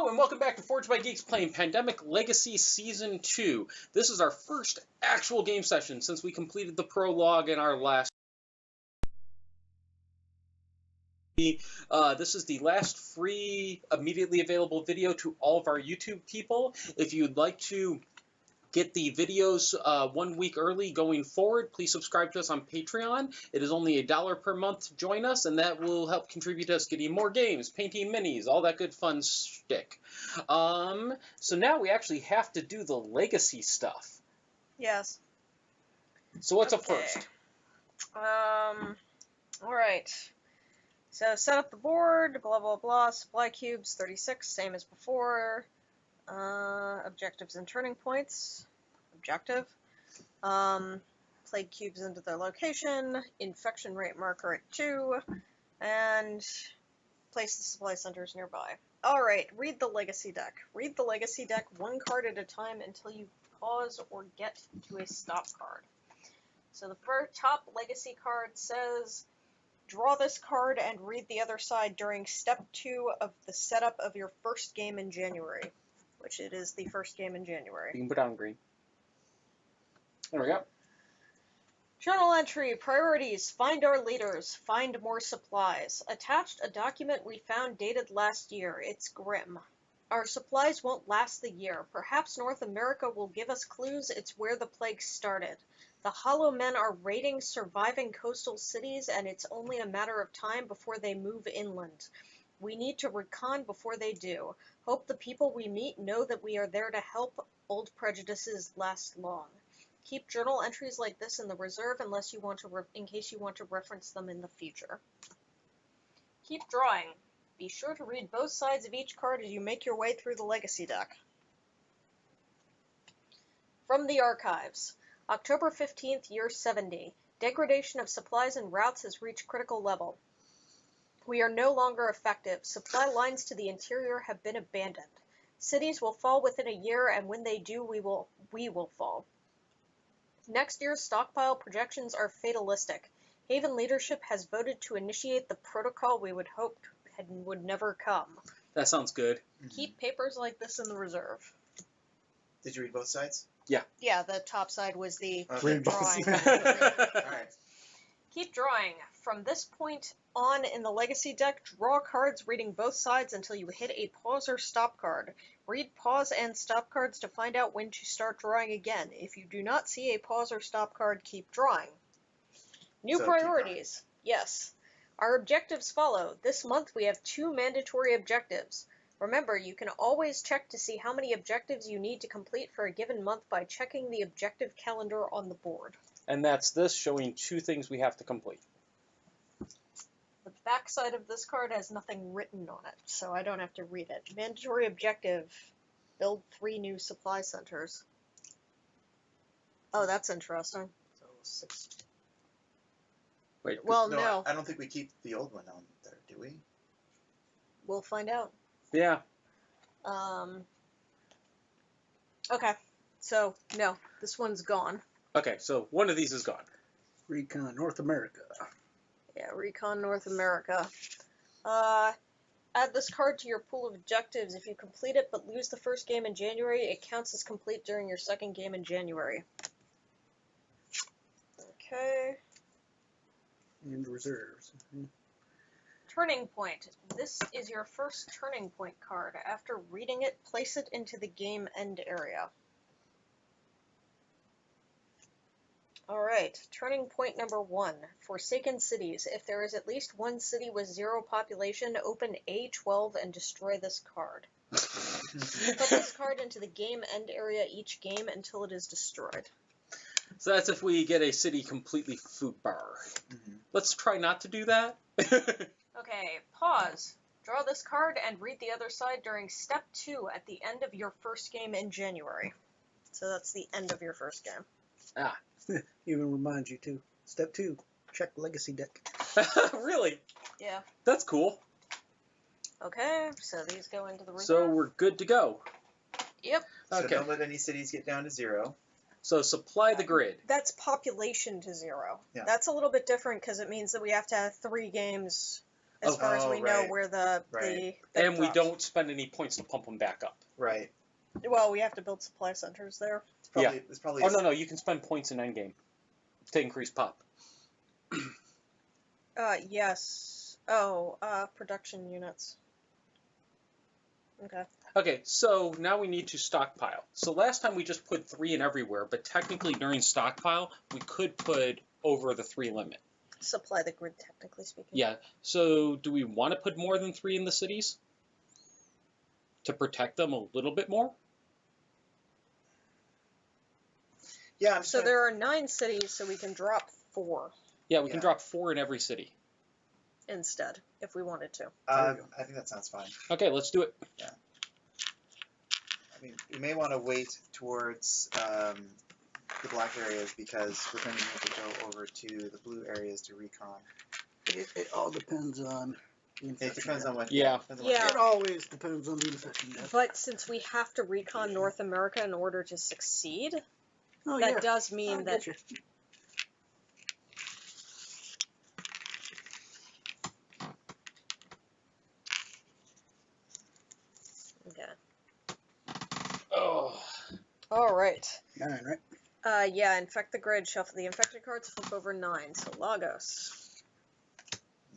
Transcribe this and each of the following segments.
Hello and welcome back to Forged by Geeks playing Pandemic Legacy Season 2. This is our first actual game session since we completed the prologue in our last. This is the last free, immediately available video to all of our YouTube people. If you'd like to get the videos 1 week early going forward, please subscribe to us on Patreon. It is only $1 per month to join us, and that will help contribute to us getting more games, painting minis, all that good fun shtick. So now we actually have to do the legacy stuff. Yes. So what's up first? Alright. So set up the board, blah blah blah, supply cubes, 36, same as before. Objectives and turning points. Objective. Plague cubes into their location. Infection rate marker at 2. And place the supply centers nearby. Alright, read the legacy deck. Read the legacy deck one card at a time until you pause or get to a stop card. So the first top legacy card says, draw this card and read the other side during step 2 of the setup of your first game in January. Which it is the first game in January. You can put on green. There we go. Journal entry, priorities, find our leaders, find more supplies. Attached a document we found dated last year. It's grim. Our supplies won't last the year. Perhaps North America will give us clues it's where the plague started. The Hollow Men are raiding surviving coastal cities, and it's only a matter of time before they move inland. We need to recon before they do. Hope the people we meet know that we are there to help old prejudices last long. Keep journal entries like this in the reserve unless you want to in case you want to reference them in the future. Keep drawing. Be sure to read both sides of each card as you make your way through the legacy deck. From the archives. October 15th, year 70. Degradation of supplies and routes has reached critical level. We are no longer effective. Supply lines to the interior have been abandoned. Cities will fall within a year, and when they do, we will fall. Next year's stockpile projections are fatalistic. Haven leadership has voted to initiate the protocol we would hope would never come. That sounds good. Keep papers like this in the reserve. Did you read both sides? Yeah. Yeah, the top side was the Read both drawing. Alright. Keep drawing. From this point on in the legacy deck, draw cards reading both sides until you hit a pause or stop card. Read pause and stop cards to find out when to start drawing again. If you do not see a pause or stop card, keep drawing. New So priorities. Yes. Our objectives follow. This month we have 2 mandatory objectives. Remember, you can always check to see how many objectives you need to complete for a given month by checking the objective calendar on the board. And that's this, showing 2 things we have to complete. The back side of this card has nothing written on it, so I don't have to read it. Mandatory objective, build 3 new supply centers. Oh, that's interesting. So 6. Wait. Well, no. I don't think we keep the old one on there, do we? We'll find out. Yeah. Okay, so, no, this one's gone. Okay, so one of these is gone. Recon North America. Yeah, Recon North America. Add this card to your pool of objectives. If you complete it but lose the first game in January, it counts as complete during your second game in January. Okay. And reserves. Turning Point. This is your first Turning Point card. After reading it, place it into the game end area. Alright, Turning Point number 1. Forsaken Cities. If there is at least one city with 0 population, open A12 and destroy this card. Put this card into the game end area each game until it is destroyed. So that's if we get a city completely food bar. Mm-hmm. Let's try not to do that. Okay, pause. Draw this card and read the other side during step 2 at the end of your first game in January. So that's the end of your first game. Ah. Even reminds you too. Step 2, check legacy deck. Really? Yeah. That's cool. Okay, so these go into the reserve. So we're good to go. Yep. So Okay. don't let any cities get down to 0. So supply the grid. That's population to 0. Yeah. That's a little bit different because it means that we have to have 3 games as far as we know right. where the Right. thing And we drops. don't spend any points to pump them back up. Right. Well, we have to build supply centers there. It's probably Oh, no, you can spend points in endgame to increase pop. Yes. Oh, production units. Okay. Okay, so now we need to stockpile. So last time we just put 3 in everywhere, but technically during stockpile, we could put over the 3 limit. Supply the grid, technically speaking. Yeah, so do we want to put more than 3 in the cities? To protect them a little bit more? Yeah. So there are 9 cities, so we can drop 4 Yeah, we can Yeah. drop 4 in every city. instead, if we wanted to. I think that sounds fine. Okay, let's do it. I mean, we may want to wait towards the black areas because we're going to need to go over to the blue areas to recon. It all depends on the infection. It depends on what. Yeah. Depends on what Yeah. It always depends on the infection. But since we have to recon North America in order to succeed, Oh, that yeah. does mean I that get you. Oh, all right. 9, right? Yeah, infect the grid, shuffle the infected cards, flip over 9. So Lagos.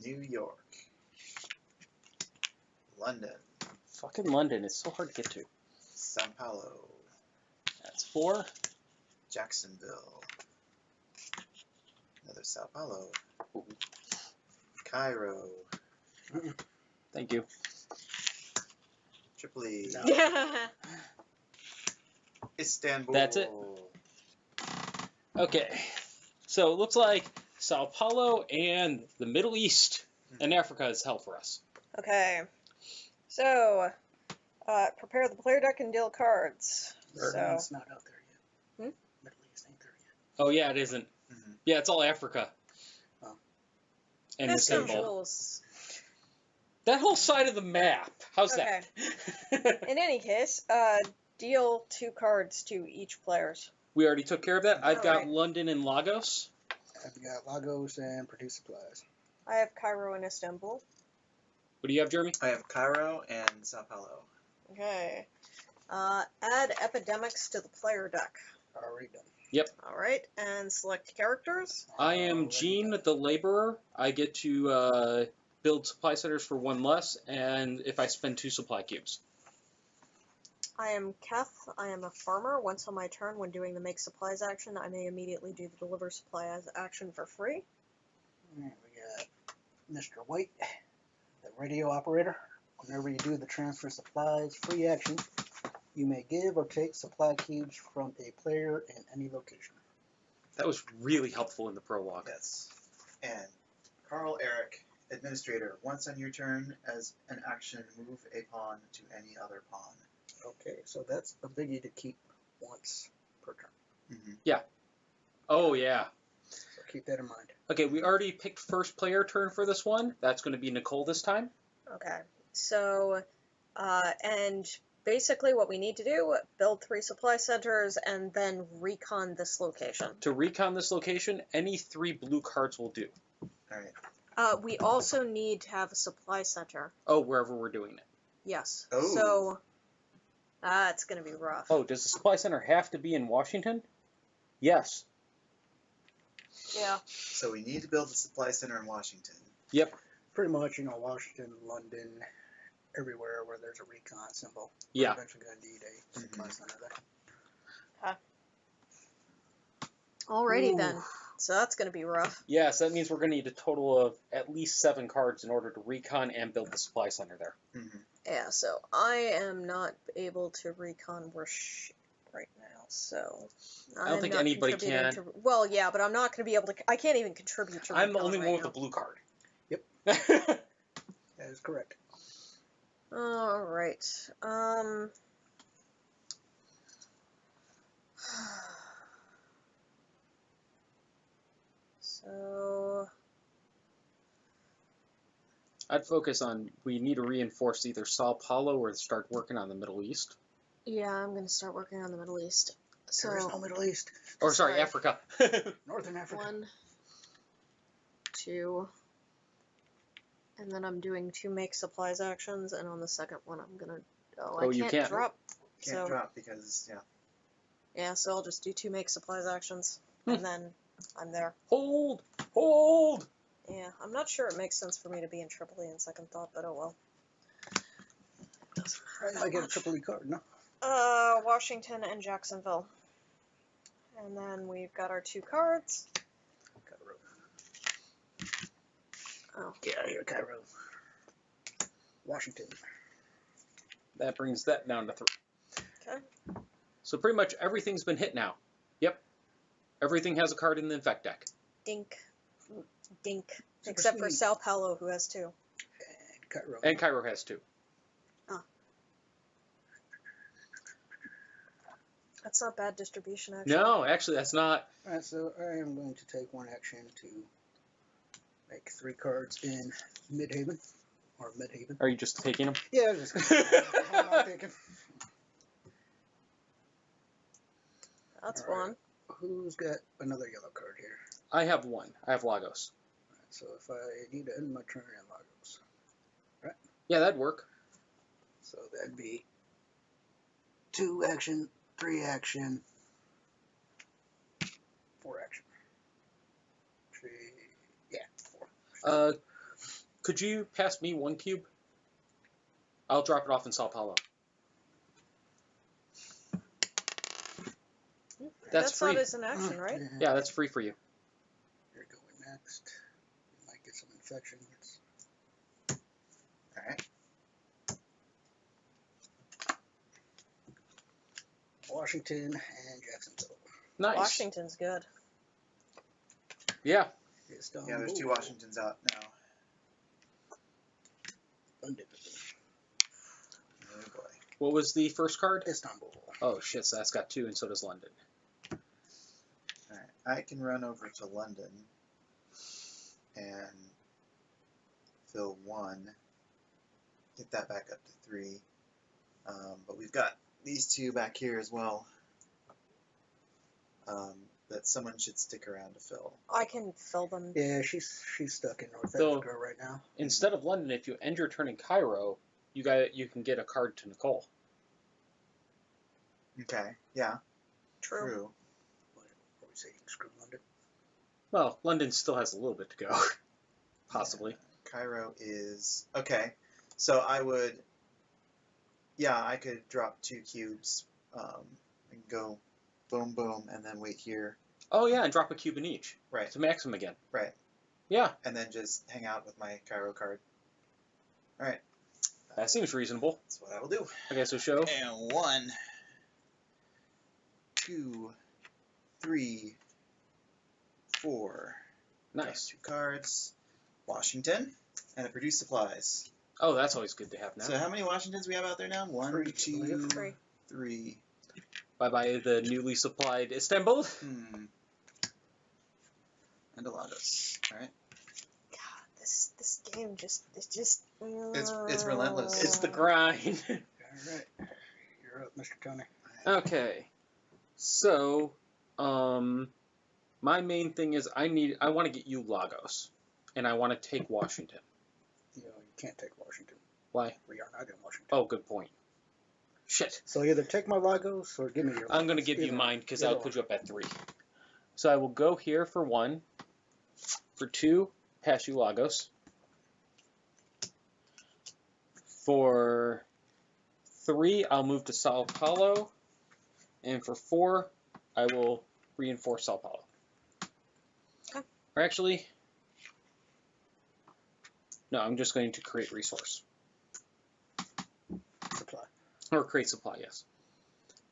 New York, London, fucking London. It's so hard to get to. Sao Paulo, That's 4. Jacksonville, another Sao Paulo, Cairo, Thank you. Tripoli, No. Yeah. Istanbul. That's it. Okay, so it looks like Sao Paulo and the Middle East and Africa is hell for us. Okay. So, prepare the player deck and deal cards. So, It's not out there yet. Middle East ain't there yet. Oh yeah, it isn't. Mhm. Yeah, it's all Africa. Oh. And Istanbul. Istanbul's. That whole side of the map. How's that? In any case, deal 2 cards to each players. We already took care of that. I've got Alright. London and Lagos. I've got Lagos and produce supplies. I have Cairo and Istanbul. What do you have, Jeremy? I have Cairo and Sao Paulo. Okay. Add epidemics to the player deck. Already done. Alright, and select characters. I am Already Gene, done. the laborer. I get to build supply centers for 1 less, and if I spend 2 supply cubes. I am Keth. I am a farmer. Once on my turn, when doing the make supplies action, I may immediately do the deliver supplies action for free. Alright, we got Mr. White, the radio operator. Whenever you do the transfer supplies free action, you may give or take supply cubes from a player in any location. That was really helpful in the prologue. Yes. And Carl Eric, administrator. Once on your turn, as an action, move a pawn to any other pawn. Okay, so that's a biggie to keep once per turn. Mm-hmm. Oh yeah. So keep that in mind. Okay, we already picked first player turn for this one. That's going to be Nicole this time. Okay. So, and basically what we need to do, build 3 supply centers and then recon this location. To recon this location, any 3 blue cards will do. All right. We also need to have a supply center. Oh, wherever we're doing it. Yes. Oh. So, it's going to be rough. Oh, does the supply center have to be in Washington? Yes. Yeah. So we need to build a supply center in Washington. Yep. Pretty much, Washington, London, everywhere where there's a recon symbol. Yeah. We're eventually going to need a supply center there. Alrighty Ooh. then. So that's going to be rough. Yes, that means we're going to need a total of at least 7 cards in order to recon and build the supply center there. Mm-hmm. Yeah, so I am not able to recon right now, so I don't I'm think not anybody contributing can. well, yeah, but I'm not going to be able to. I can't even contribute to. I'm the recon only right one with now. a blue card. Yep. That is correct. All right. So I'd focus on, we need to reinforce either Sao Paulo or start working on the Middle East. yeah, I'm going to start working on the Middle East. So There is no Middle East. Or sorry, Sorry. Africa. Northern Africa. 1, 2, And then I'm doing 2 make supplies actions, and on the second one I'm gonna. Oh, Oh, I you can't can't. drop. Can't So drop because, yeah. yeah, so I'll just do 2 make supplies actions, and then I'm there. Hold! Hold! Yeah, I'm not sure it makes sense for me to be in Tripoli in second thought, but oh well. Doesn't I matter might that get a much. Tripoli card, no? Washington and Jacksonville. And then we've got our 2 cards. Cairo. Oh. Get out of here, Cairo. Washington. That brings that down to 3. Okay. So pretty much everything's been hit now. Yep. Everything has a card in the infect deck. Dink. Dink. Super Except for sweet. Sao Paulo, who has 2. And Cairo. And Cairo has 2. That's not bad distribution, actually. No, actually, that's not. Alright, so I am going to take 1 action to make 3 cards in Midhaven. Or Midhaven. Are you just taking them? Yeah, I'm just I'm not thinking. That's All right. one. Who's got another yellow card here? I have 1. I have Lagos. Alright, so if I need to end my turn in Lagos. Yeah, that'd work. So that'd be 2 action, 3 action, 4 action. 3, yeah, 4. Could you pass me 1 cube? I'll drop it off in Sao Paulo. That's That's not free. as an action, right? Yeah, that's free for you. You're going next. You might get some infection. Alright. Washington and Jacksonville. Nice. Washington's good. Yeah. Yeah, there's 2 Washingtons out now. London. Oh boy. What was the first card? Istanbul. Oh shit, so that's got 2, and so does London. Alright, I can run over to London and fill 1. Get that back up to 3. But we've got these 2 back here as well. That someone should stick around to fill. I can fill them. Yeah, she's stuck in North So- Africa right now. Instead of London, if you end your turn in Cairo, you can get a card to Nicole. Okay, yeah, True. true. What are we saying? Screw London. Well, London still has a little bit to go. Possibly. Cairo is okay. So I would, yeah, I could drop 2 cubes and go boom, boom, and then wait here. Oh yeah, and drop a cube in each. Right, To max them again. right. Yeah, And then just hang out with my Cairo card. All right, that seems reasonable. that's what I will do. Okay, so show. And 1, 2, 3, 4. Nice. 2 cards. Washington, and it produced supplies. Oh, that's always good to have now. So how many Washingtons we have out there now? 1, 3, 2, 3. 3. Bye-bye the newly supplied Istanbul. And a Lagos. All right. God, this game just It's relentless. It's the grind. Alright. You're up, Mr. Tony. Okay. So, my main thing is I want to get you Lagos. And I want to take Washington. You can't take Washington. Why? We are not in Washington. Oh, good point. Shit. So either take my Lagos or give me your I'm going to Lagos. give you Either- mine because either I'll or. put you up at 3. So I will go here for 1. For 2, pass you Lagos. For 3, I'll move to Sao Paulo. And for 4, I will reinforce Sao Paulo. Okay. Or actually, no, I'm just going to create resource. Supply. Or create supply, yes.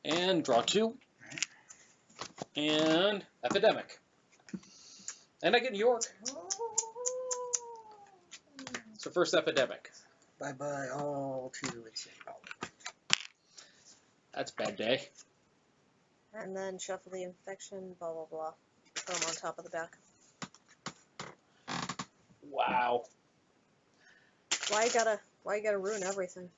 And draw 2. And epidemic. And I get New York. So first epidemic. Bye-bye all to insane power. That's a bad day. And then shuffle the infection, blah blah blah. Put them on top of the deck. Wow. Why you gotta ruin everything?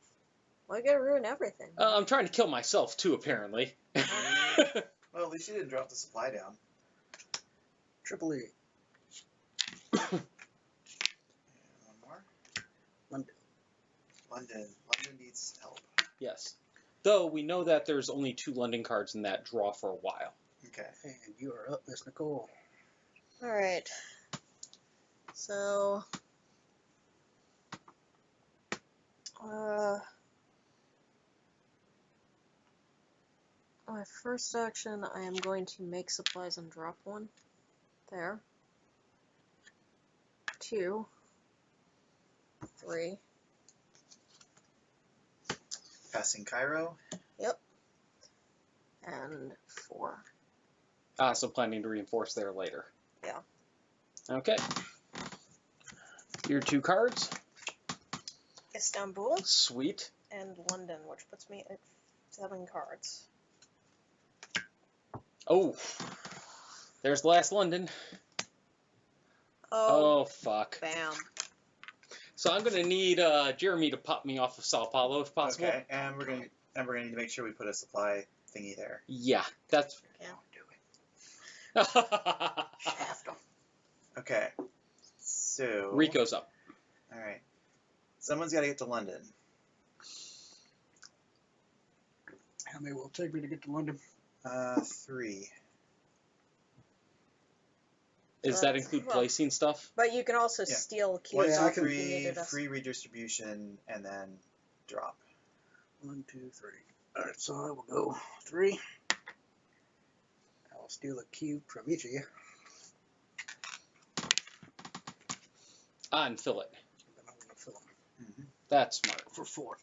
Why you gotta ruin everything? I'm trying to kill myself too, apparently. Well, at least you didn't drop the supply down. Tripoli. And 1 more. London needs help. Yes. Though we know that there's only 2 London cards in that draw for a while. Okay. And you are up, Miss Nicole. Alright. So... my first action, I am going to make supplies and drop 1. There. 2. 3. Passing Cairo. Yep. And 4. So planning to reinforce there later. Yeah. Okay. Your 2 cards. Istanbul Sweet. and London, which puts me at 7 cards. Oh. There's the last London. Oh, Oh, fuck. bam. So I'm going to need Jeremy to pop me off of Sao Paulo if possible. Okay, and we're gonna need to make sure we put a supply thingy there. Yeah, that's... Yeah. Do it. Shaft 'em. Okay. So Rico's up. all right. Someone's got to get to London. How many will it take me to get to London? 3. Does that include well, placing stuff? But you can also Yeah. steal 1, cubes 2, off if you 3, needed us. free redistribution, and then drop. 1, 2, 3. Alright, so I will go 3. I will steal a cube from each of you. And fill it. And then I'm going to fill them Mm-hmm. That's smart. for 4.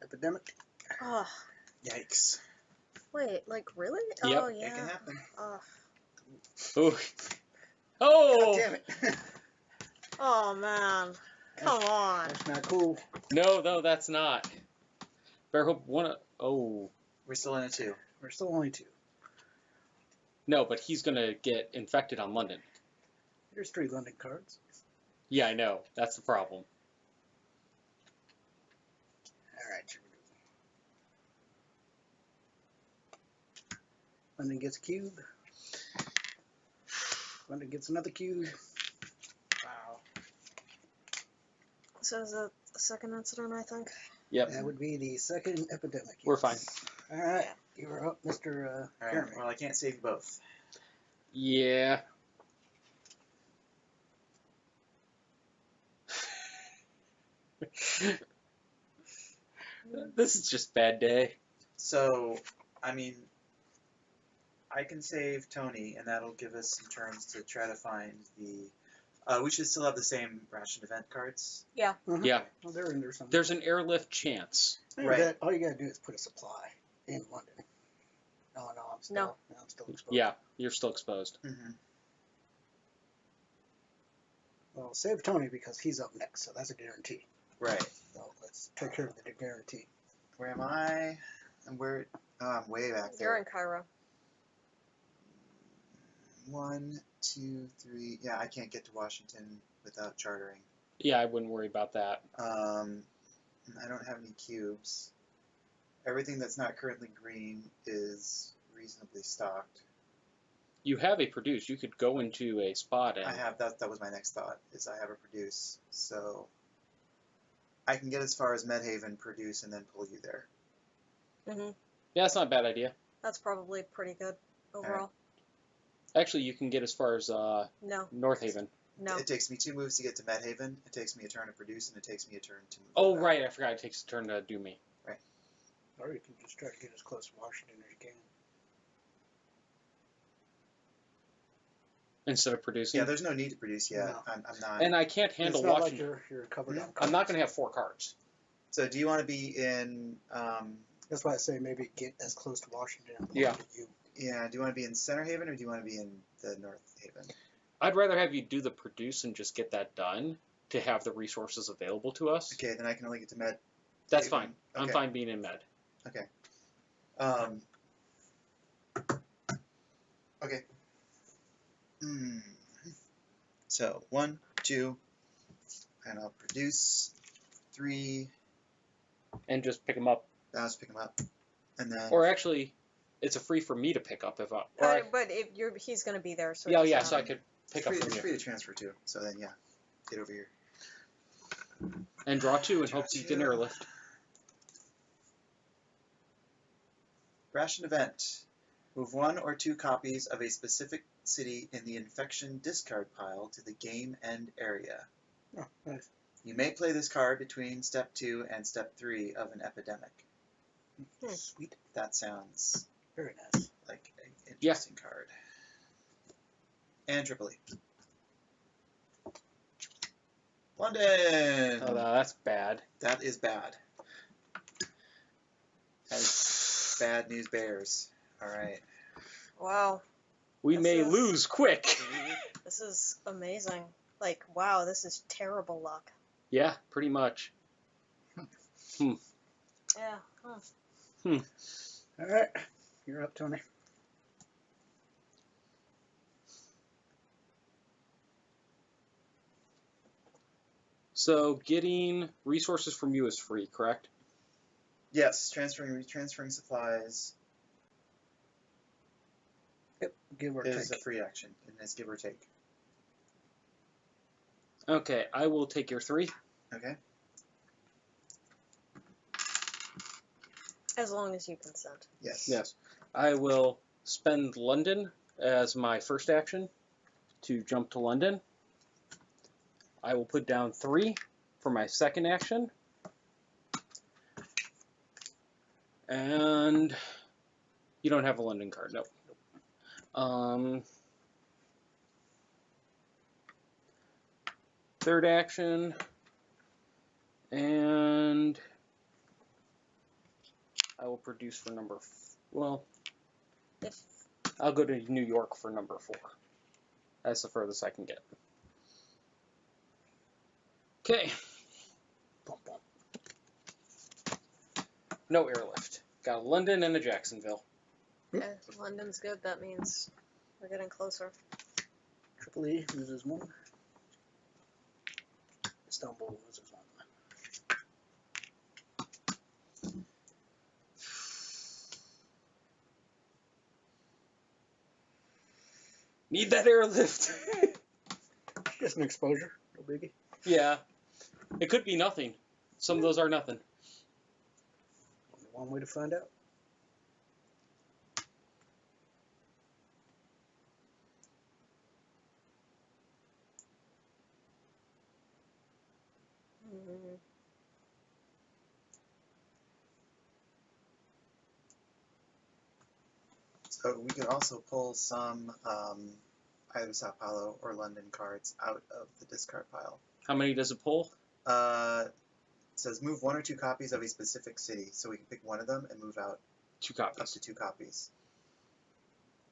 Epidemic. Oh, Yikes. wait, like, really? Yep. Oh, It yeah. can happen. Ooh. God Oh! damn it. Oh, man. Come on. That's not cool. No, that's not. Bear hope one. Oh. We're still in a 2. We're still only 2. No, but he's going to get infected on London. Here's 3 London cards. Yeah, I know. That's the problem. Alright, here we go. London gets a cube. London gets another cube. Wow. So is that the second incident, I think? Yep. That would be the second epidemic. We're fine. Alright, you're up, Mr. All right. Jeremy. Well, I can't save both. Yeah. This is just bad day. So, I mean, I can save Tony, and that'll give us some turns to try to find the. We should still have the same ration event cards. Mhm. Yeah. Well, they're in there somewhere. There's an airlift chance. Right. All you gotta do is put a supply in London. Oh no, I'm still, No. I'm still exposed. Yeah, you're still exposed. Mm-hmm. Well, save Tony because he's up next, so that's a guarantee. Right. So let's take care of the guarantee. Where am I? And where? I'm way back You're there. in Cairo. 1, 2, 3. Yeah, I can't get to Washington without chartering. Yeah, I wouldn't worry about that. I don't have any cubes. Everything that's not currently green is reasonably stocked. You have a produce. You could go into a spot and... I have that. That was my next thought. Is I have a produce, so I can get as far as Medhaven, produce, and then pull you there. Mm-hmm. Yeah, that's not a bad idea. That's probably pretty good overall. Actually, you can get as far as No, North Haven. no. It takes me 2 moves to get to Medhaven. It takes me a turn to produce, and it takes me a turn to move. Oh, back. right. I forgot it takes a turn to do me. Or you can just try to get as close to Washington as you can. Instead of producing. Yeah, there's no need to produce yet. No. I'm not. And I can't handle It's not like Washington. you're covered Yeah. on I'm cards. not going to have 4 cards. So do you want to be in? That's why I say maybe get as close to Washington as Yeah. you. Yeah. Do you want to be in Center Haven or do you want to be in the North Haven? I'd rather have you do the produce and just get that done to have the resources available to us. Okay, then I can only get to Med. That's Haven. fine. I'm Okay. fine being in med. Okay. So 1, 2, and I'll produce 3. And just pick them up. I'll just pick them up, and then. Or actually, it's a free for me to pick up if I... Or I But if he's going to be there, so. it yeah, doesn't yeah, so I matter. could pick It's up free, from it's you. free to transfer too. So then, yeah, get over here. And draw 2 and hopes you get an airlift. Ration event. Move 1 or 2 copies of a specific city in the infection discard pile to the game end area. Oh, nice. You may play this card between step 2 and step 3 of an epidemic. Sweet. That sounds Very nice. like an interesting card. And Tripoli. London! Oh, no, that's bad. That is bad. That's bad news bears. Alright. Wow. We may This is- lose quick. This is amazing. Like, wow, this is terrible luck. Yeah, pretty much. Yeah. Huh. Alright. You're up, Tony. So getting resources from you is free, correct? Yes, transferring supplies Yep. Give or is a take. free action, and it's give or take. Okay, I will take your 3. Okay? As long as you consent. Yes. Yes. I will spend London as my first action to jump to London. I will put down 3 for my second action. And you don't have a London card, nope. Third action, and I will produce for number, well, If I'll go to New York for number 4. That's the furthest I can get. Okay. No airlift. Got a London and a Jacksonville. okay, London's good, that means we're getting closer. Tripoli loses 1. Istanbul loses 1. Need that airlift. Just an exposure. No biggie. Yeah. It could be nothing. Some of those are nothing. Only one way to find out. Mhm. So we could also pull some either Sao Paulo or London cards out of the discard pile. How many does it pull? It says move 1 or 2 copies of a specific city, so we can pick one of them and move out 2 up copies. to 2 copies.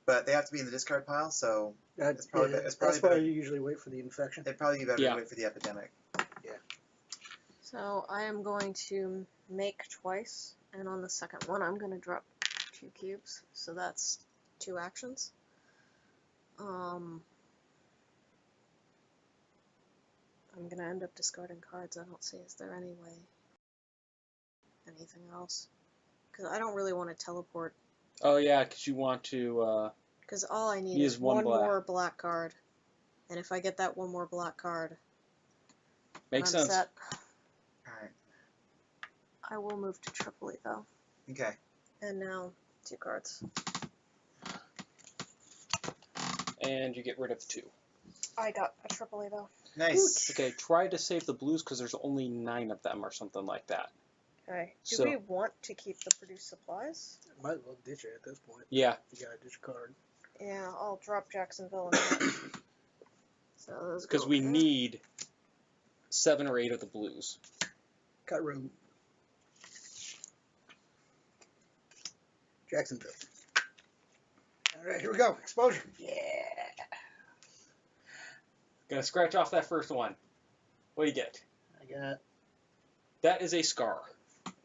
But they have to be in the discard pile, so That's probably be- it's probably that's why better. you usually wait for the infection. it'd probably be better Yeah. to wait for the epidemic. So I am going to make twice, and on the second one I'm going to drop 2 cubes, so that's 2 actions. I'm going to end up discarding cards. I don't see, is there any way? Anything else? Because I don't really want to teleport, Oh yeah, because you want to. because all I need Use is one one black. more black card. And if I get that one more black card, Makes I'm sense. set. Alright. I will move to Tripoli though. Okay. And now 2 cards. And you get rid of 2. I got a Tripoli though. Nice. Okay, try to save the blues because there's only 9 of them or something like that. Okay. Do So- we want to keep the produced supplies? Might as well ditch it at this point. Yeah. You gotta ditch a card. Yeah, I'll drop Jacksonville in that. So those Because go we there. need 7 or 8 of the blues. Cut road. Jacksonville. Alright, here we go. Exposure. Yeah. Gonna scratch off that first one. What do you get? I That is a scar.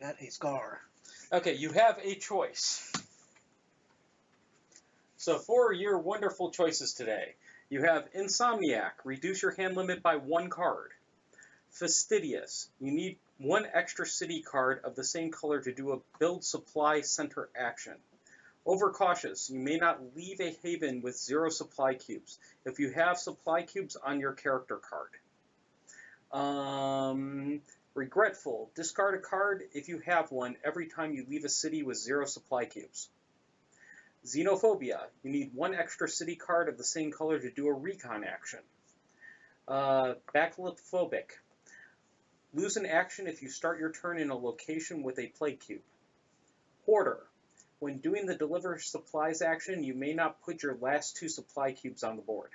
got a scar. Okay, you have a choice. So for your wonderful choices today, you have Insomniac, reduce your hand limit by 1 card. Fastidious, you need 1 extra city card of the same color to do a build supply center action. Overcautious, you may not leave a haven with 0 supply cubes if you have supply cubes on your character card. Regretful. Discard a card if you have one every time you leave a city with 0 supply cubes. Xenophobia. You need 1 extra city card of the same color to do a recon action. Bacillophobic. Lose an action if you start your turn in a location with a plague cube. Hoarder. When doing the deliver supplies action, you may not put your last 2 supply cubes on the board.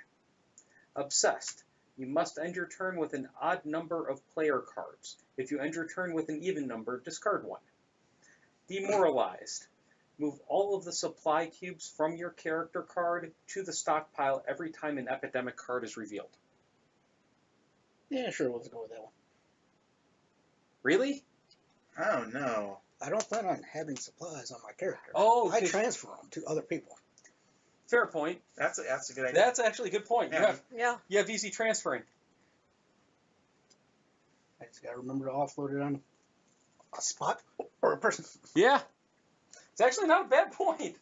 Obsessed. You must end your turn with an odd number of player cards. If you end your turn with an even number, discard 1. Demoralized. Move all of the supply cubes from your character card to the stockpile every time an epidemic card is revealed. Yeah, sure, let's go with that one. Really? Oh no. I don't plan on having supplies on my character. Oh, I transfer them to other people. fair point. That's a good idea. That's actually a good point. Yeah. Yeah. You have easy transferring. I just gotta remember to offload it on a spot or a person. Yeah. It's actually not a bad point.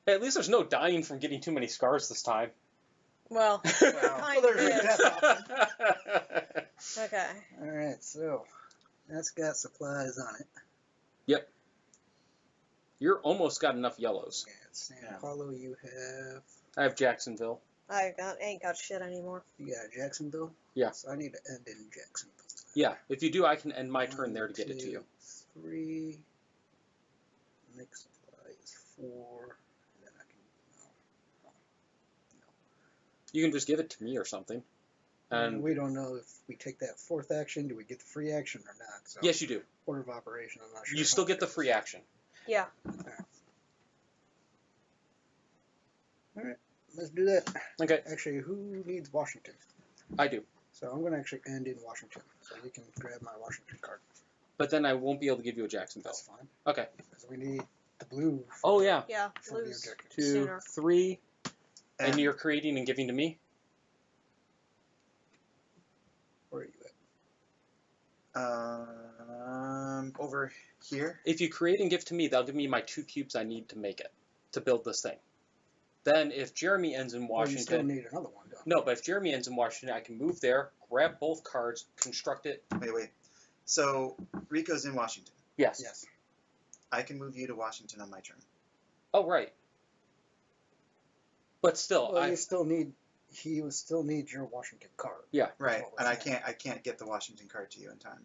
Hey, at least there's no dying from getting too many scars this time. Well, Well, kind there's of. a death option. Okay. Alright, so that's got supplies on it. You're almost got enough yellows. Yeah, San Yeah. Paulo, you have. I have Jacksonville. Ain't got shit anymore. You got Jacksonville? Yeah. So I need to end in Jacksonville. Yeah, if you do, I can end my turn there to get it to 1, you. 2, 3. Mix supplies 4. And then I can. No. You can just give it to me or something. And We don't know if we take that 4th action, do we get the free action or not? So yes, you do. order of operation, I'm not sure. You still get the free action. Yeah. Let's do that. Okay, Actually, who needs Washington? I do. So I'm going to actually end in Washington. So you can grab my Washington card. But then I won't be able to give you a Jacksonville. That's fine. Okay. Because we need the blue. Oh, yeah. Yeah. For the Lose. objective. 2, Sooner. 3. And And you're creating and giving to me? Where are you at? over here. If you create and give to me, that'll give me my 2 cubes I need to make it, to build this thing. Then if Jeremy ends in Well, you still Washington... need another one, don't No, but if Jeremy ends in Washington, I can move there, grab both cards, construct it. Wait. So Rico's in Washington. Yes. you? Yes. I can move you to Washington on my turn. Oh, right. But still, Well, you still need. He would still need your Washington card. Yeah. Right. what And we're I saying. can't get the Washington card to you in time.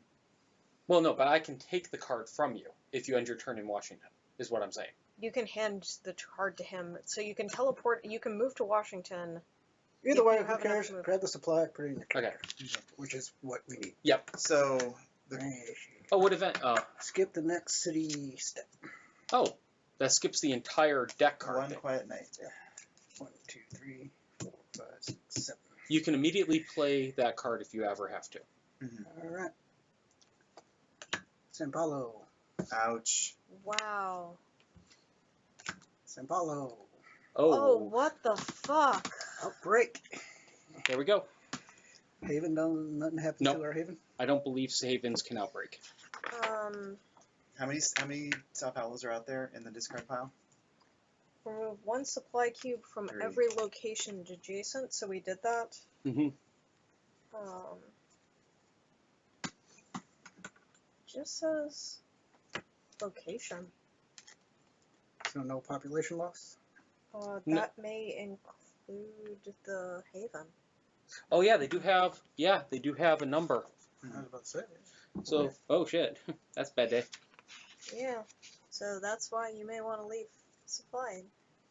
Well, no, but I can take the card from you if you end your turn in Washington, is what I'm saying. You can hand the card to him, so you can teleport. You can move to Washington. Either If way, you who have enough cares? movement. Grab the supply, put it in your Okay. character. Which is what we need. Yep. So Right. Oh, what event? Oh, Skip the next city step. oh, that skips the entire deck card one thing. quiet night. 1, 2, 3, 4, 5, 6, 7. You can immediately play that card if you ever have to. Mm-hmm. All right. San Paulo. Ouch. Wow. San Paulo. Oh, Oh, what the fuck? Outbreak. there we go. Haven, nothing happened Nope. to our Haven? I don't believe Havens can outbreak. How many Sao Paulos are out there in the discard pile? Remove 1 supply cube from 3. every location adjacent, so we did that. Mm-hmm. Just says location. So no population loss? No. That may include the Haven. Oh yeah, they do have. Yeah, they do have a number. I was about to say. So, oh shit, that's a bad day. Yeah. So that's why you may want to leave supply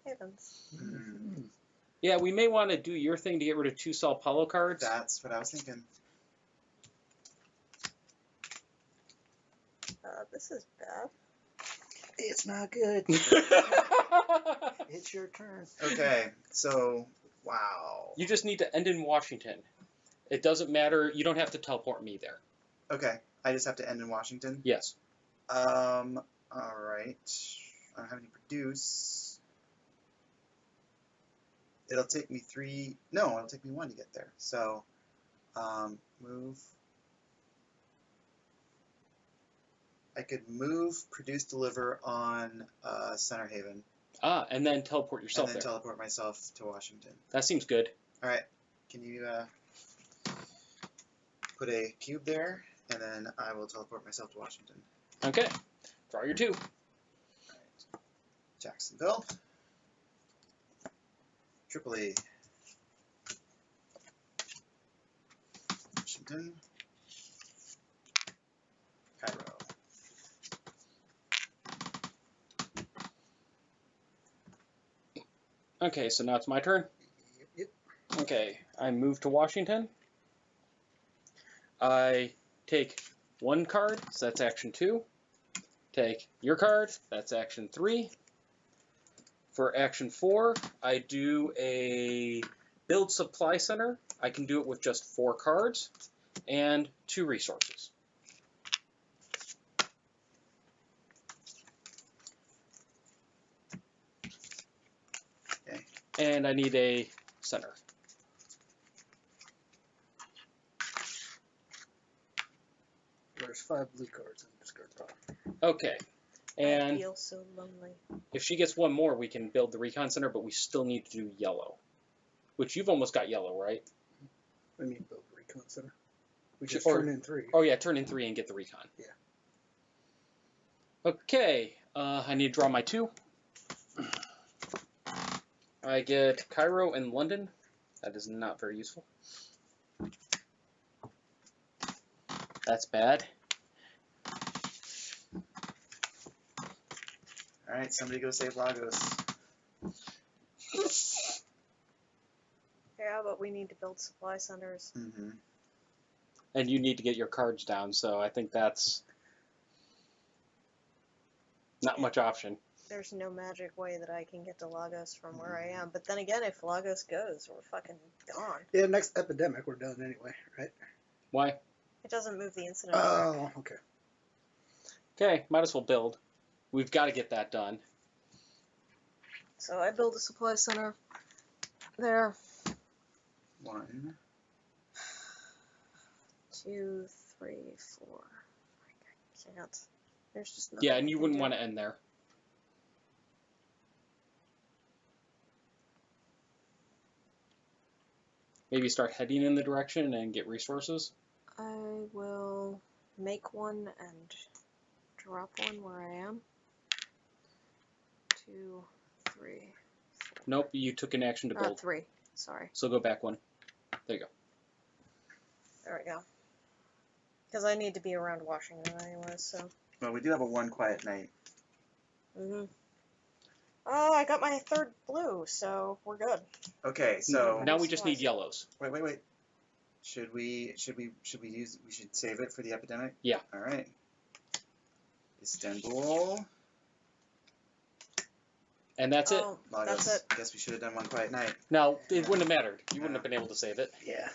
Havens. Mm. Yeah, we may want to do your thing to get rid of 2 Sao Paulo cards. That's what I was thinking. This is bad. It's not good. It's your turn. Okay, so wow. You just need to end in Washington. It doesn't matter. You don't have to teleport me there. Okay, I just have to end in Washington. Yes. All right. I don't have any produce. It'll take me 3. No, it'll take me 1 to get there. So, move. I could move, produce, deliver on Center Haven, Ah, and then teleport and yourself then there. teleport myself to Washington. That seems good. All right. Can you put a cube there, and then I will teleport myself to Washington. Okay. Draw your 2. Jacksonville. Tripoli. Washington. Cairo. Okay, so now it's my turn. Yep. Okay, I move to Washington. I take 1 card, so that's action 2. Take your card, that's action 3. For action 4, I do a build supply center. I can do it with just 4 cards and 2 resources. Okay. And I need a center. There's 5 blue cards in this card pile. Okay. I And feel so lonely. if she gets 1 more, we can build the recon center, but we still need to do yellow. Which you've almost got yellow, right? I mean, build the recon center. We Ju- just or- turn in 3. Oh yeah, turn in 3 and get the recon. Yeah. Okay, I need to draw my 2. I get Cairo and London. That is not very useful. That's bad. All right, somebody go save Lagos. Yeah, but we need to build supply centers. Mm-hmm. And you need to get your cards down, so I think that's not much option. There's no magic way that I can get to Lagos from where I am. But then again, if Lagos goes, we're fucking gone. Yeah, next epidemic we're done anyway, right? Why? It doesn't move the incident. Oh, okay. Okay, might as well build. We've got to get that done. So I build a supply center there. 1. 2, 3, 4. I can't. There's just nothing. Yeah, I and you can wouldn't do. want to end there. Maybe start heading in the direction and get resources. I will make 1 and drop 1 where I am. 2, 3, 4. Nope, you took an action to build. 3. Sorry. So go back 1. There you go. There we go. Because I need to be around Washington anyway, so. Well, we do have a 1 quiet night. Mm-hmm. Oh, I got my 3rd blue, so we're good. Okay, so Now we just need yellows. wait. Should we save it for the epidemic? Yeah. All right. Istanbul. And that's it. Oh, Lagos. that's it. Guess we should have done 1 quiet night. Now, it wouldn't have mattered. You wouldn't have been able to save it. Yeah.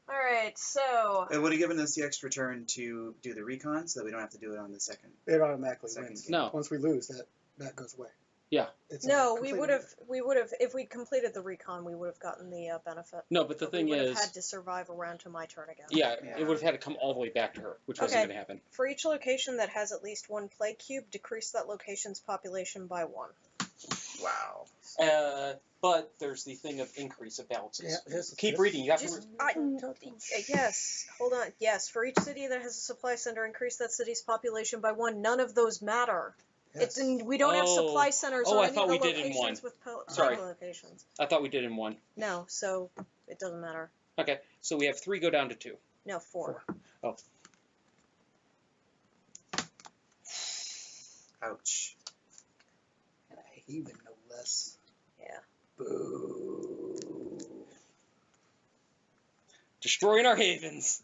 Alright, so. It would have given us the extra turn to do the recon, so that we don't have to do it on the second. It automatically Second wins. game. No. Once we lose, that goes away. Yeah. It's No, we would have, if we'd completed the recon, we would have gotten the benefit. No, but the thing we would is, have had to survive around to my turn again. yeah, Yeah. it would have had to come all the way back to her, which wasn't Okay. going to happen. For each location that has at least 1 plague cube, decrease that location's population by 1. Wow. But there's the thing of increase of balances. Yeah, just, Keep reading. You have Just, to. yes, hold on. Yes, for each city that has a supply center, increase that city's population by 1. None of those matter. Yes. We don't have Oh. supply centers Oh, on I any thought of the we did in locations one. with Sorry. plague locations. I thought we did in 1. No, so it doesn't matter. Okay, so we have 3 go down to 2. No, 4. Oh. Ouch. And a haven, no less. Yeah. Boo. Destroying our havens.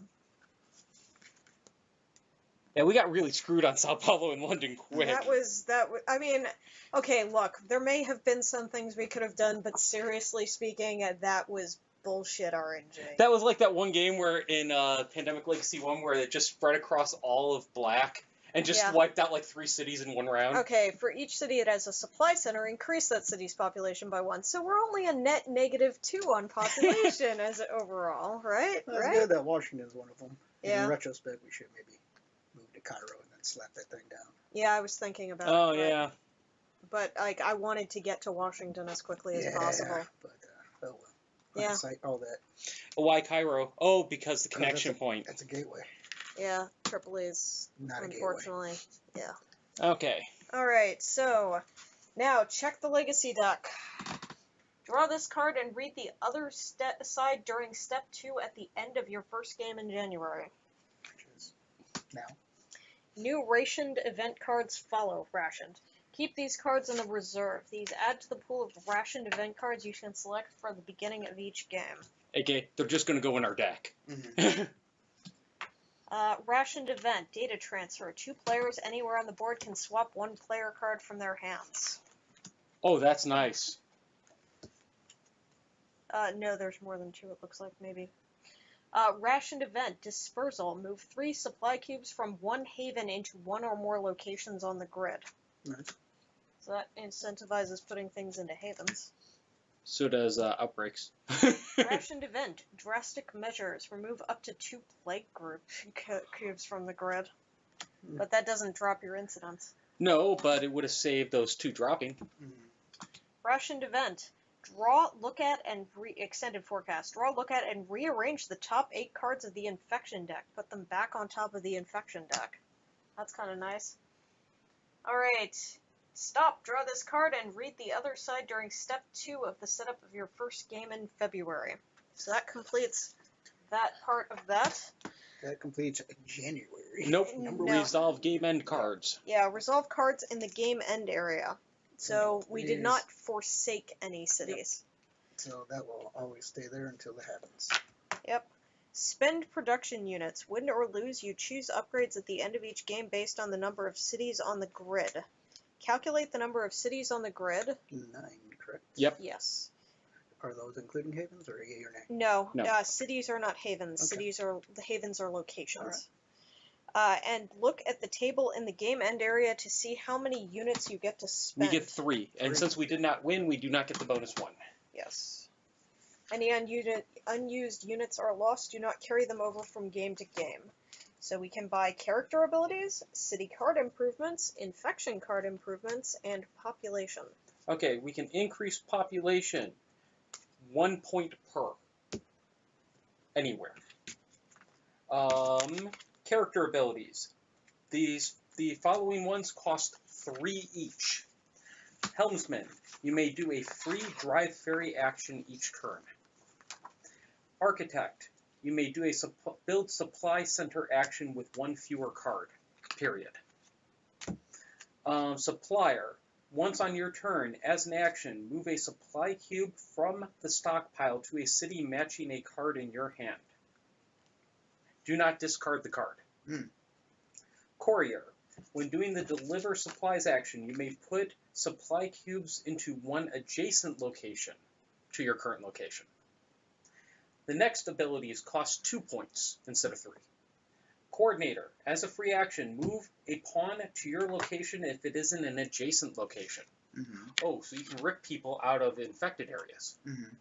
Yeah, we got really screwed on Sao Paulo and London quick. That was, I mean, okay, look, there may have been some things we could have done, but seriously speaking, that was bullshit RNG. That was like that one game where in Pandemic Legacy 1 where it just spread across all of black and just Yeah. wiped out like 3 cities in one round. Okay, for each city that has a supply center, increase that city's population by 1. So we're only a net -2 on population as overall, right? That's right? good that Washington's one of them. Yeah. In retrospect, we should maybe move to Cairo and then slap that thing down. Yeah, I was thinking about Oh, it. but- yeah. But, like, I wanted to get to Washington as quickly as possible. But, oh well. Yeah. hindsight, all that. Why Cairo? Oh, because the Oh, connection point. That's a gateway, Yeah, AAA's, not a gateway. unfortunately. Yeah. Okay. Alright, so now check the legacy deck. Draw this card and read the other side during step 2 at the end of your first game in January. Which is now. New rationed event cards follow rationed. Keep these cards in the reserve. These add to the pool of rationed event cards you can select for the beginning of each game. Okay, they're just going to go in our deck. Mm-hmm. Rationed event, data transfer. 2 players anywhere on the board can swap 1 player card from their hands. Oh, that's nice. No, there's more than 2, it looks like, maybe. Rationed event, dispersal. Move 3 supply cubes from 1 haven into 1 or more locations on the grid. Nice. So that incentivizes putting things into havens. So does outbreaks. Rationed event, drastic measures. Remove up to 2 plague group cubes from the grid. But that doesn't drop your incidents. No, but it would have saved those 2 dropping. Mm-hmm. Rationed event, draw, look at, and extended forecast. Draw, look at, and rearrange the top 8 cards of the infection deck. Put them back on top of the infection deck. That's kind of nice. Alright. Stop, draw this card, and read the other side during step 2 of the setup of your first game in February. So that completes that part of that. That completes January. Nope. No. Resolve game end cards. Yeah, resolve cards in the game end area. So we did Please. not forsake any cities. So that will always stay there until it happens. Yep. Spend production units. Win or lose, you choose upgrades at the end of each game based on the number of cities on the grid. Calculate the number of cities on the grid. 9, correct? Yep. Yes. Are those including havens or yay or nay? No, No. cities are not havens. Okay. The havens are locations. And look at the table in the game end area to see how many units you get to We spend. get 3. And since we did not win, we do not get the bonus 1. Yes. Any unused units are lost. Do not carry them over from game to game. So we can buy character abilities, city card improvements, infection card improvements, and population. Okay, we can increase population 1 point per. Anywhere. Character abilities. The following ones cost 3 each. Helmsman. You may do a free drive ferry action each turn. Architect. You may do a build supply center action with 1 fewer card. Period. Supplier. Once on your turn, as an action, move a supply cube from the stockpile to a city matching a card in your hand. Do not discard the card. Courier. When doing the deliver supplies action, you may put supply cubes into 1 adjacent location to your current location. The next abilities cost 2 points instead of 3. Coordinator. As a free action, move a pawn to your location if it is in an adjacent location. Mm-hmm. Oh, so you can rip people out of infected areas. Mm-hmm.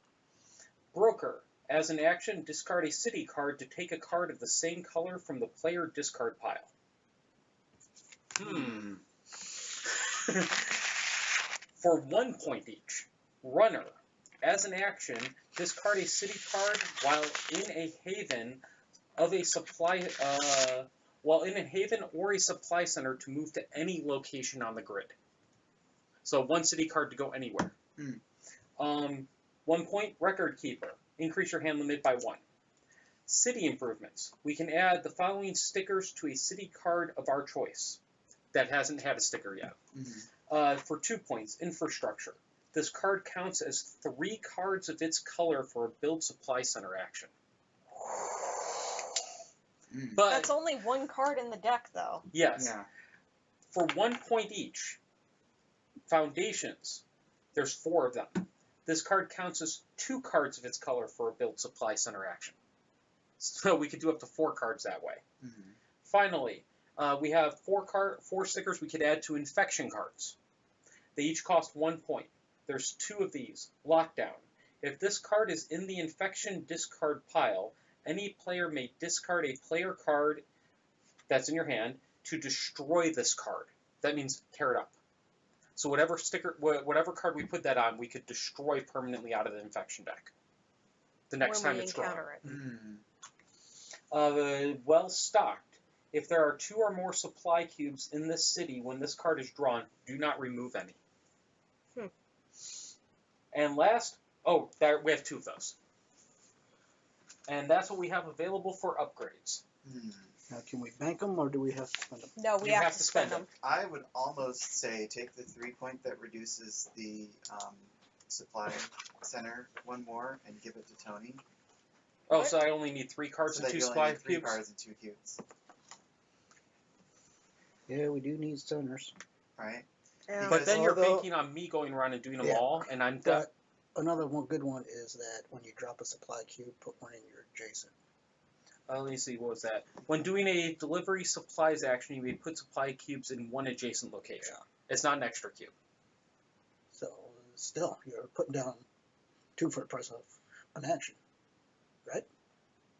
Broker. As an action, discard a city card to take a card of the same color from the player discard pile. For 1 point each. Runner. As an action, discard a city card while in a haven of a supply while in a haven or a supply center to move to any location on the grid. So 1 city card to go anywhere. 1 point, record keeper. Increase your hand limit by 1. City improvements. We can add the following stickers to a city card of our choice that hasn't had a sticker yet. For 2 points, infrastructure. This card counts as 3 cards of its color for a build supply center action. But That's only 1 card in the deck, though. yes, Yeah. for 1 point each. Foundations. There's 4 of them. This card counts as 2 cards of its color for a build supply center action. So we could do up to 4 cards that way. Mm-hmm. Finally, we have 4 stickers we could add to infection cards. They each cost 1 point. There's 2 of these. Lockdown. If this card is in the infection discard pile, any player may discard a player card that's in your hand to destroy this card. That means tear it up. So whatever card we put that on, we could destroy permanently out of the infection deck. the next when time we it's drawn. encounter it. Well stocked. If there are 2 or more supply cubes in this city when this card is drawn, do not remove any. And last, there we have 2 of those. And that's what we have available for upgrades. Now, can we bank them, or do we have to spend them? No, we You have to spend them. I would almost say take the 3-point that reduces the supply center 1 more and give it to Tony. Oh, What? so I only need 3 cards So and that 2 you only supply need 3 cubes? cards and 2 cubes, Yeah, we do need centers. right? Yeah. But then you're Although- banking on me going around and doing them Yeah. all, and I'm But another good one is that when you drop a supply cube, put one in your adjacent. let me see, what was that? When doing a delivery supplies action, you may put supply cubes in 1 adjacent location. Yeah. It's not an extra cube. So still, you're putting down 2 for the price of an action.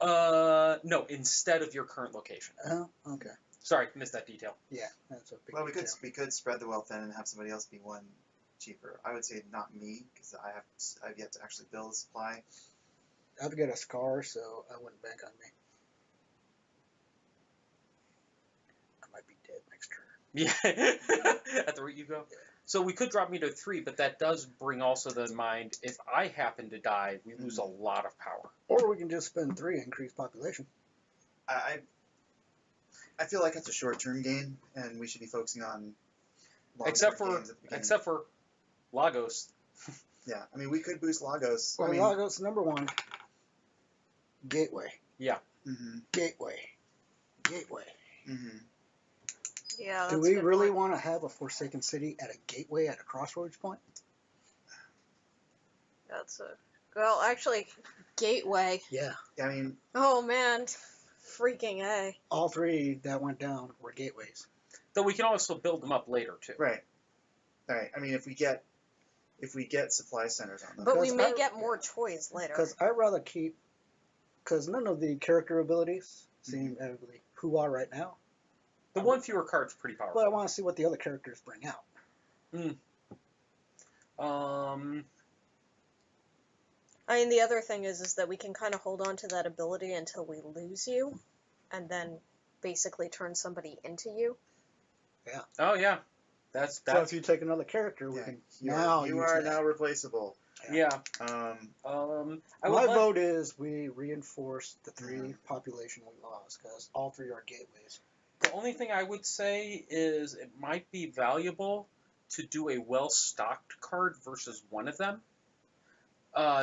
No, instead of your current location. Oh, okay. Sorry, missed that detail. Yeah, that's a big Well, detail. we could spread the wealth then and have somebody else be 1 cheaper. I would say not me, because I've yet to actually build a supply. I've got a scar, so I wouldn't bank on me. I might be dead next turn. Yeah, at the rate you go. Yeah. So we could drop me to 3, but that does bring also to mind, if I happen to die, we lose a lot of power. Or we can just spend 3 and increase population. I feel like it's a short-term gain, and we should be focusing on Except long-term for gains at the beginning. except for Lagos. Yeah, I mean, we could boost Lagos. Well, I mean, Lagos, number 1, gateway. mhm, Gateway. Gateway. mhm. Yeah, that's Do a we good really point. want to have a Forsaken City at a gateway at a crossroads point? That's a... Well, actually, Gateway. Yeah. I mean, Oh, man. Freaking A. All 3 that went down were gateways. Though we can also build them up later too. right. I mean, if we get supply centers on them, But we Because may I- get more toys later. Because I'd rather keep... Because none of the character abilities seem really who are right now. The 1 fewer card's pretty But I powerful. want to see what the other characters bring out. I mean, the other thing is that we can kind of hold on to that ability until we lose you, and then basically turn somebody into you. Oh yeah, that's So if you take another character, we yeah, can you now are, you use are that. now replaceable. yeah. Um, I My would like, vote is we reinforce the 3 population we lost, because all 3 are gateways. the only thing I would say is it might be valuable to do a well-stocked card versus 1 of them.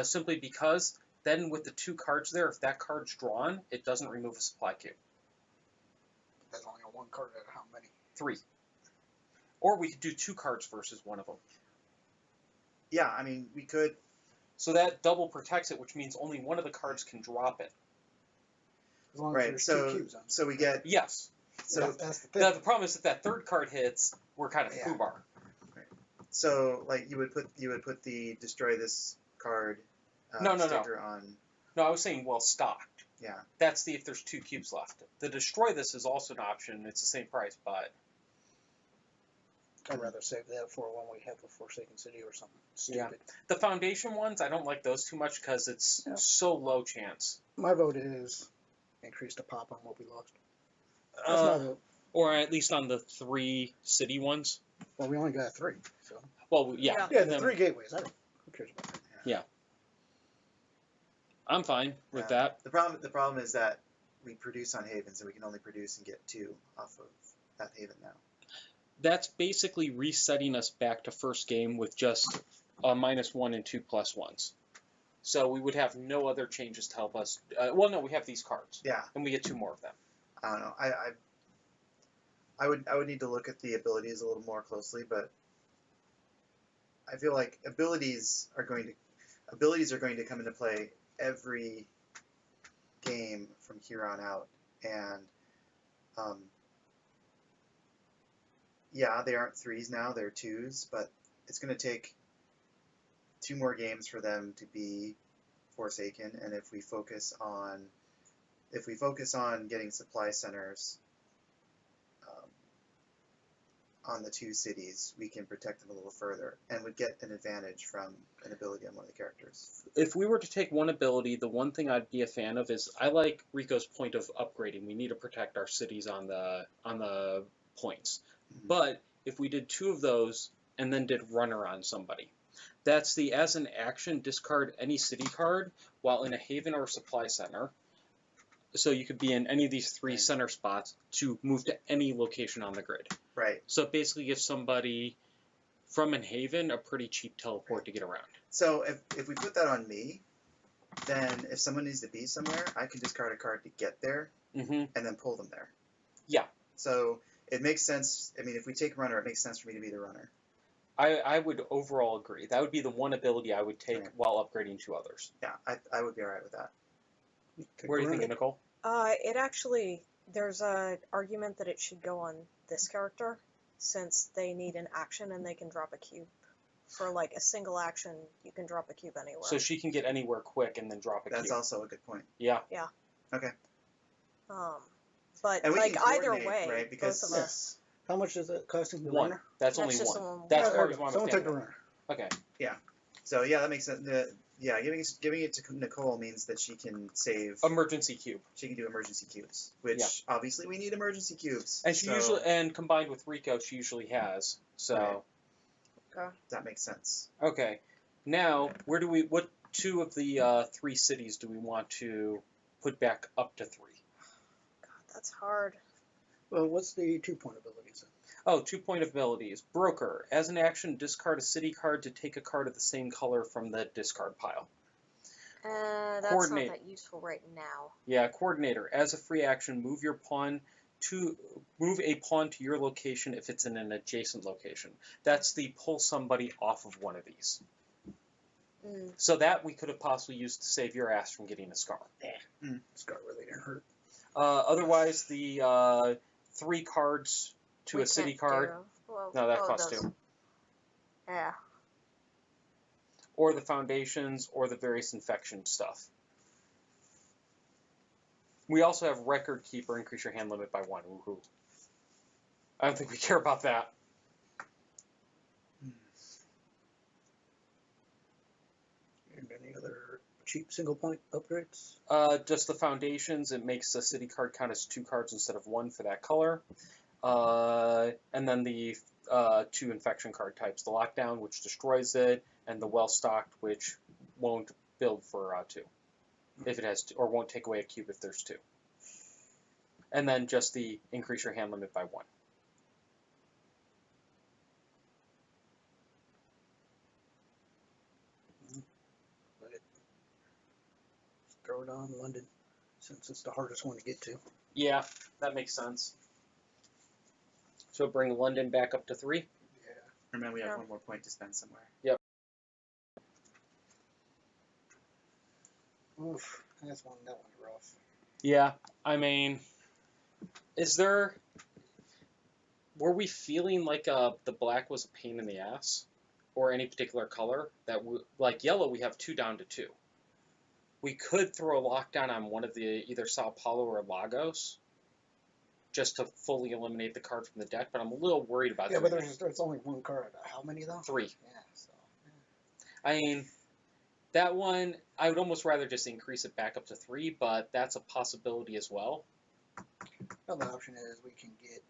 Simply because then with the 2 cards there, if that card's drawn, it doesn't remove a supply cube. That's only on 1 card out of how many? 3. Or we could do 2 cards versus 1 of them. yeah, I mean, we could. So that double protects it, which means only 1 of the cards can drop it. As long as Right. there's So 2 cubes on it. so we get Yes. so That's the thing. Now, the problem is if that 3rd card hits, we're kind of Yeah. foobar. so like you would put the destroy this card No. sticker on. No, I was saying well stocked. Yeah. That's if there's 2 cubes left. The destroy this is also an option. It's the same price, but I'd rather save that for when we have a Forsaken City or something Yeah. stupid. the foundation ones, I don't like those too much because it's Yeah. so low chance. My vote is increase the pop on what we lost. That's my vote. Or at least on the 3 city ones. Well, we only got 3, so. Well, yeah. Yeah. Yeah, and the then 3 gateways. Who cares about that? I'm fine with Yeah. that. The problem is that we produce on Havens and we can only produce and get 2 off of that Haven now. That's basically resetting us back to first game with just a -1 and 2 +1s. So we would have no other changes to help us. Well, no, we have these cards, Yeah, and we get 2 more of them. I don't know. I would need to look at the abilities a little more closely, but I feel like abilities are going to come into play every game from here on out, and yeah, they aren't 3s now; they're 2s, but it's going to take 2 more games for them to be Forsaken, and if we focus on getting supply centers, on the 2 cities, we can protect them a little further and would get an advantage from an ability on one of the characters. If we were to take one ability, the one thing I'd be a fan of is I like Rico's point of upgrading. We need to protect our cities on the points. Mhm. But if we did 2 of those and then did runner on somebody, that's the as an action discard any city card while in a haven or supply center. So you could be in any of these 3 Right. center spots to move to any location on the grid. Right. So it basically gives somebody from a haven a pretty cheap teleport to get around. So if we put that on me, then if someone needs to be somewhere, I can discard a card to get there Mm-hmm. and then pull them there. Yeah. So it makes sense. I mean, if we take runner, it makes sense for me to be the runner. I would overall agree. That would be the one ability I would take Right. while upgrading 2 others. Yeah, I would be all right with that. What are you thinking, Nicole? It actually, there's a argument that it should go on this character, since they need an action and they can drop a cube. For like a single action, you can drop a cube anywhere. So she can get anywhere quick and then drop a That's cube. also a good point. Yeah. Okay. But And we like can either coordinate, way, right? Because- both of us. How much is it costing the One. runner? That's That's only just one. the one. That's Oh, part okay. of what I'm Someone saying. take the runner. Okay. So yeah, that makes sense. Giving it to Nicole means that she can save. Emergency cube. She can do emergency cubes, which Yeah. obviously we need emergency cubes. And she so usually, and combined with Rico, she usually has. So, Right. that makes sense. okay. Now, what 2 of the 3 cities do we want to put back up to 3? God, that's hard. Well, what's the 2-point abilities? Oh, 2-point abilities. Broker. As an action, discard a city card to take a card of the same color from the discard pile. That's not Coordinate. that useful right now. Yeah, Coordinator. As a free action, move a pawn to your location if it's in an adjacent location. That's the pull somebody off of one of these. Mm. So that we could have possibly used to save your ass from getting a scar. Scar really didn't hurt. Otherwise, the 3 cards to We a city can't card, do- Well, no, that well, it costs does. 2. Yeah. Or the foundations, or the various infection stuff. We also have Record Keeper, increase your hand limit by 1. Woohoo. I don't think we care about that. And any other cheap single-point upgrades? Just the foundations, it makes the city card count as 2 cards instead of 1 for that color. And then the 2 infection card types, the Lockdown, which destroys it, and the Well-Stocked, which won't build for 2, if it has 2, or won't take away a cube if there's 2. And then just the increase your hand limit by 1. Throw it on London, since it's the hardest one to get to. Yeah, that makes sense. So bring London back up to 3. Remember, we have Yeah. 1 more point to spend somewhere. Oof, that one's rough. Yeah, I mean, were we feeling like the black was a pain in the ass, or any particular color like yellow? We have 2 down to 2. We could throw a lockdown on one of the either Sao Paulo or Lagos, just to fully eliminate the card from the deck. But I'm a little worried about Yeah, that. but there's only 1 card. How many though? 3. Yeah, so. I mean, that one, I would almost rather just increase it back up to 3, but that's a possibility as well. Another option is we can get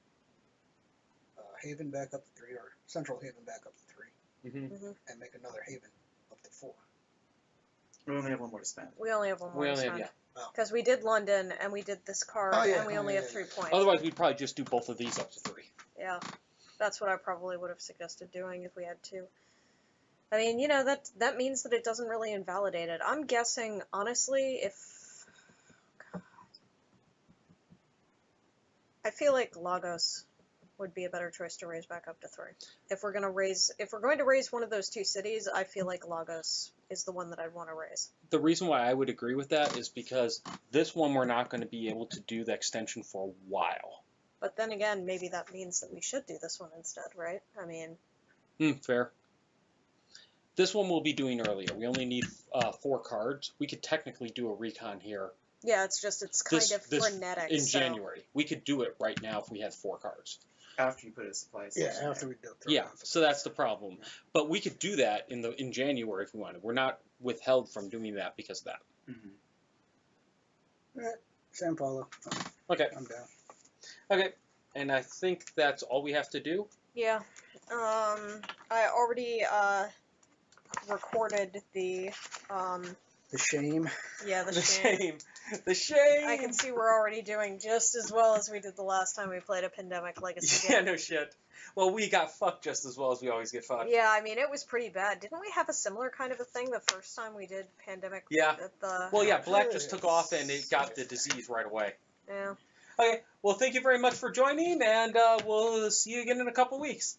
Haven back up to 3, or Central Haven back up to 3, Mm-hmm. and make another Haven up to 4. We only have 1 more to spend. We only have 1 more We to only have, spend. yeah. Because we did London, and we did this card, Oh, yeah. and we only have 3 points. Otherwise, we'd probably just do both of these up to 3. Yeah, that's what I probably would have suggested doing if we had to. I mean, you know, that means that it doesn't really invalidate it. I'm guessing, honestly, I feel like Lagos would be a better choice to raise back up to 3. If we're going to raise one of those 2 cities, I feel like Lagos is the one that I'd want to raise. The reason why I would agree with that is because this one we're not going to be able to do the extension for a while. But then again, maybe that means that we should do this one instead, right? I mean, Fair. This one we'll be doing earlier. We only need 4 cards. We could technically do a recon here yeah, it's kind of this frenetic. in so. January. We could do it right now if we had 4 cards. After you put a supply Yeah, station after there. we do it. Yeah, so that's the problem. But we could do that in January if we wanted. We're not withheld from doing that because of that. San Paulo. Okay. I'm down. Okay. And I think that's all we have to do. Yeah. I already recorded the The shame. yeah, the shame. The shame. I can see we're already doing just as well as we did the last time we played a Pandemic Legacy Yeah, game. no shit. Well, we got fucked just as well as we always get fucked. Yeah, I mean, it was pretty bad. Didn't we have a similar kind of a thing the first time we did Pandemic? Yeah. At the... Well, yeah, Black just took off and it got the disease right away. Yeah. Okay, well, thank you very much for joining, and we'll see you again in a couple weeks.